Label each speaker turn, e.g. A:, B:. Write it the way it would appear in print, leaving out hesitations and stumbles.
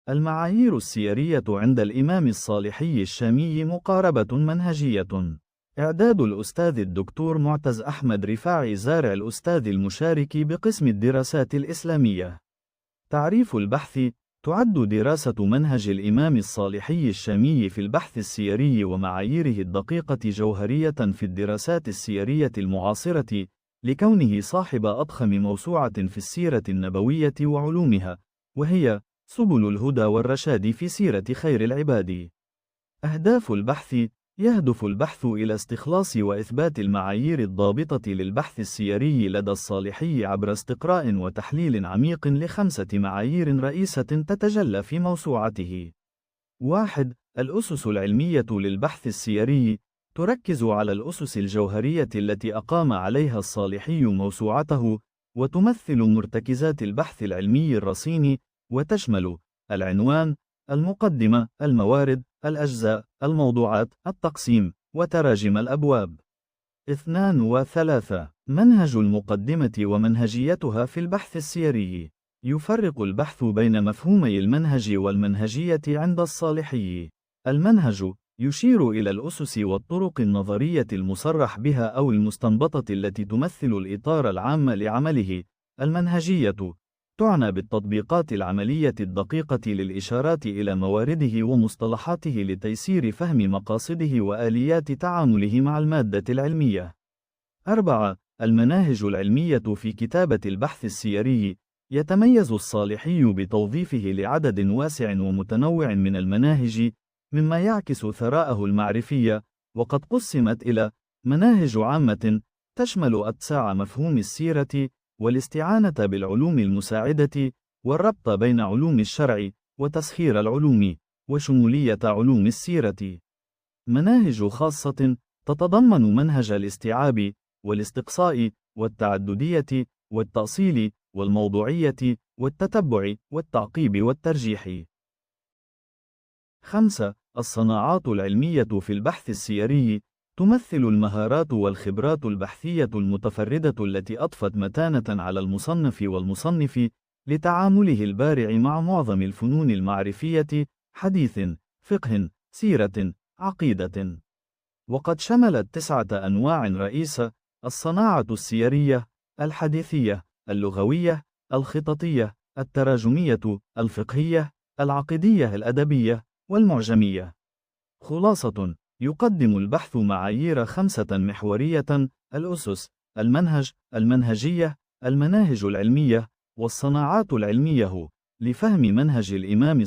A: المعايير السيرية عند الإمام الصالحي الشامي مقاربة منهجية. إعداد الأستاذ الدكتور معتز أحمد رفاعي زارع الأستاذ المشارك بقسم الدراسات الإسلامية. تعريف البحث: تعد دراسة منهج الإمام الصالحي الشامي في البحث السيري ومعاييره الدقيقة جوهرية في الدراسات السيرية المعاصرة، لكونه صاحب أضخم موسوعة في السيرة النبوية وعلومها، وهي سبل الهدى والرشاد في سيرة خير العباد. أهداف البحث: يهدف البحث إلى استخلاص وإثبات المعايير الضابطة للبحث السيري لدى الصالحي عبر استقراء وتحليل عميق ل5 معايير رئيسة تتجلى في موسوعته. 1. الأسس العلمية للبحث السيري، تركز على الأسس الجوهرية التي أقام عليها الصالحي موسوعته، وتمثل مرتكزات البحث العلمي الرصين، وتشمل: العنوان، المقدمة، الموارد، الأجزاء، الموضوعات، التقسيم، وتراجم الأبواب. 2 و3. منهج المقدمة ومنهجيتها في البحث السيري. يفرق البحث بين مفهومي المنهج والمنهجية عند الصالحي. المنهج يشير إلى الأسس والطرق النظرية المصرح بها أو المستنبطة التي تمثل الإطار العام لعمله. المنهجية تعنى بالتطبيقات العملية الدقيقة للإشارات إلى موارده ومصطلحاته لتيسير فهم مقاصده وآليات تعامله مع المادة العلمية. 4. المناهج العلمية في كتابة البحث السيري. يتميز الصالحي بتوظيفه لعدد واسع ومتنوع من المناهج، مما يعكس ثراءه المعرفي، وقد قسمت إلى: مناهج عامة، تشمل أتساع مفهوم السيرة، والاستعانة بالعلوم المساعدة، والربط بين علوم الشرع، وتسخير العلوم، وشمولية علوم السيرة. مناهج خاصة، تتضمن منهج الاستيعاب، والاستقصاء، والتعددية، والتأصيل، والموضوعية، والتتبع، والتعقيب والترجيح. 5. الصناعات العلمية في البحث السيري، تمثل المهارات والخبرات البحثية المتفردة التي أضفت متانة على المصنف والمصنف لتعامله البارع مع معظم الفنون المعرفية: حديث، فقه، سيرة، عقيدة. وقد شملت 9 أنواع رئيسة: الصناعة السيرية، الحديثية، اللغوية، الخططية، التراجمية، الفقهية، العقدية الأدبية، والمعجمية. خلاصة: يقدم البحث معايير 5 محورية: الأسس، المنهج، المنهجية، المناهج العلمية، والصناعات العلمية، لفهم منهج الإمام